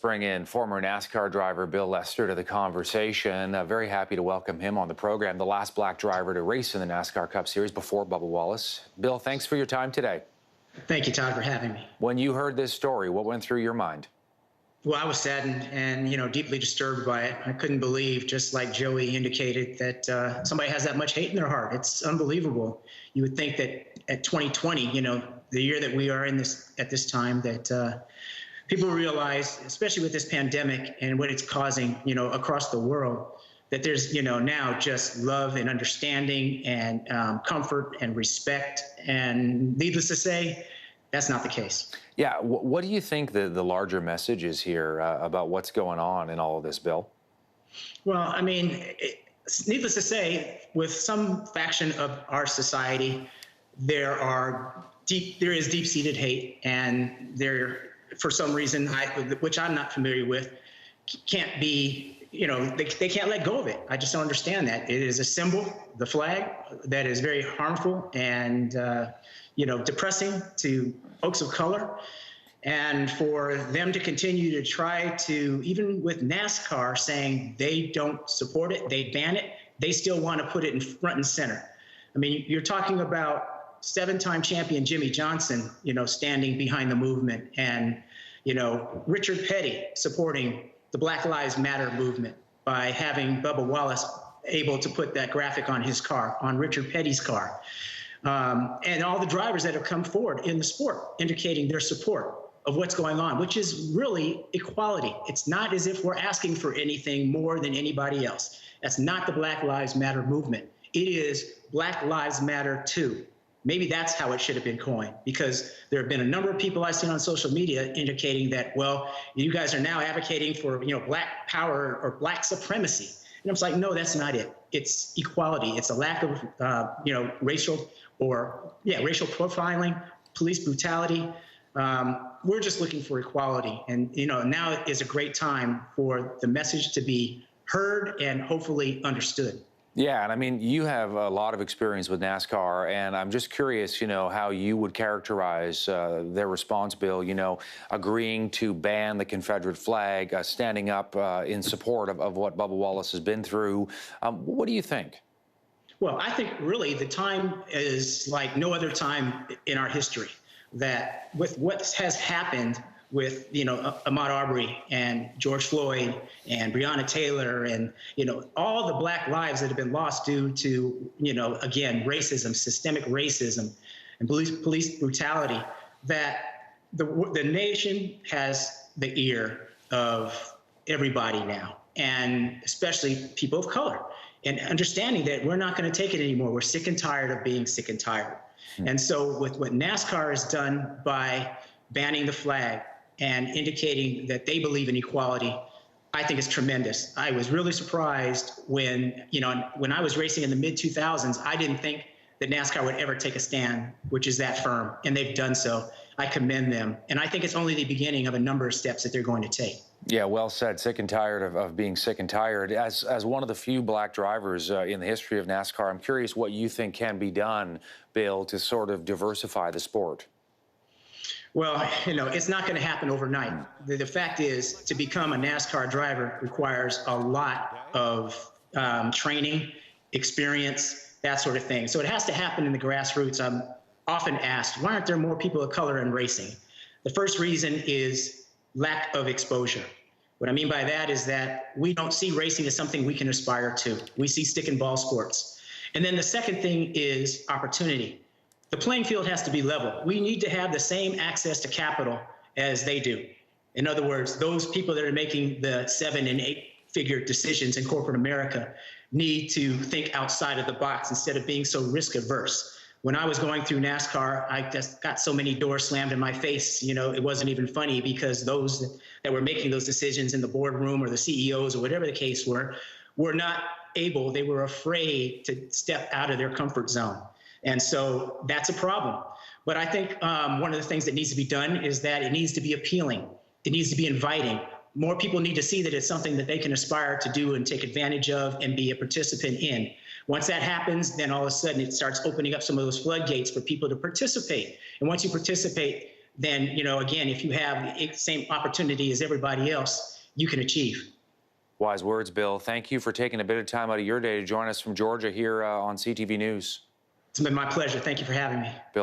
Bring in former NASCAR driver Bill Lester to the conversation. Very happy to welcome him on the program, the last black driver to race in the NASCAR Cup Series before Bubba Wallace. Bill, thanks for your time today. Thank you, Todd, for having me. When you heard this story, what went through your mind? Well, I was saddened and, deeply disturbed by it. I couldn't believe, just like Joey indicated, that somebody has that much hate in their heart. It's unbelievable. You would think that at 2020, the year that we are in at this time, that people realize, especially with this pandemic and what it's causing, across the world, that there's, now just love and understanding and comfort and respect. And needless to say, that's not the case. Yeah. What do you think the larger message is here about what's going on in all of this, Bill? Well, I mean, needless to say, with some faction of our society, there is deep-seated hate, and for some reason, which I'm not familiar with, can't be, they can't let go of it. I just don't understand that. It is a symbol, the flag, that is very harmful and, depressing to folks of color. And for them to continue to try to, even with NASCAR saying they don't support it, they ban it, they still want to put it in front and center. I mean, you're talking about seven-time champion Jimmy Johnson, standing behind the movement, and, Richard Petty supporting the Black Lives Matter movement by having Bubba Wallace able to put that graphic on his car, on Richard Petty's car. And all the drivers that have come forward in the sport indicating their support of what's going on, which is really equality. It's not as if we're asking for anything more than anybody else. That's not the Black Lives Matter movement. It is Black Lives Matter too. Maybe that's how it should have been coined, because there have been a number of people I've seen on social media indicating that, well, you guys are now advocating for, black power or black supremacy. And I was like, no, that's not it. It's equality. It's a lack of, racial profiling, police brutality. We're just looking for equality. And, now is a great time for the message to be heard and hopefully understood. Yeah, and I mean, you have a lot of experience with NASCAR, and I'm just curious, how you would characterize their response, Bill, agreeing to ban the Confederate flag, standing up in support of what Bubba Wallace has been through. What do you think? Well, I think really the time is like no other time in our history, that with what has happened with, Ahmaud Arbery and George Floyd and Breonna Taylor and, all the black lives that have been lost due to, again, racism, systemic racism and police brutality, that the nation has the ear of everybody now, and especially people of color, and understanding that we're not going to take it anymore. We're sick and tired of being sick and tired. And so with what NASCAR has done by banning the flag and indicating that they believe in equality, I think it's tremendous. I was really surprised when I was racing in the mid-2000s, I didn't think that NASCAR would ever take a stand, which is that firm, and they've done so. I commend them, and I think it's only the beginning of a number of steps that they're going to take. Yeah, well said. Sick and tired of being sick and tired. As one of the few black drivers in the history of NASCAR, I'm curious what you think can be done, Bill, to sort of diversify the sport. Well, it's not going to happen overnight. The fact is, to become a NASCAR driver requires a lot of training, experience, that sort of thing. So it has to happen in the grassroots. I'm often asked, why aren't there more people of color in racing? The first reason is lack of exposure. What I mean by that is that we don't see racing as something we can aspire to. We see stick and ball sports. And then the second thing is opportunity. The playing field has to be level. We need to have the same access to capital as they do. In other words, those people that are making the 7- and 8-figure decisions in corporate America need to think outside of the box instead of being so risk averse. When I was going through NASCAR, I just got so many doors slammed in my face, it wasn't even funny, because those that were making those decisions in the boardroom or the CEOs or whatever the case were not able, they were afraid to step out of their comfort zone. And so that's a problem. But I think one of the things that needs to be done is that it needs to be appealing. It needs to be inviting. More people need to see that it's something that they can aspire to do and take advantage of and be a participant in. Once that happens, then all of a sudden it starts opening up some of those floodgates for people to participate. And once you participate, then, again, if you have the same opportunity as everybody else, you can achieve. Wise words, Bill. Thank you for taking a bit of time out of your day to join us from Georgia here on CTV News. It's been my pleasure. Thank you for having me. Bill.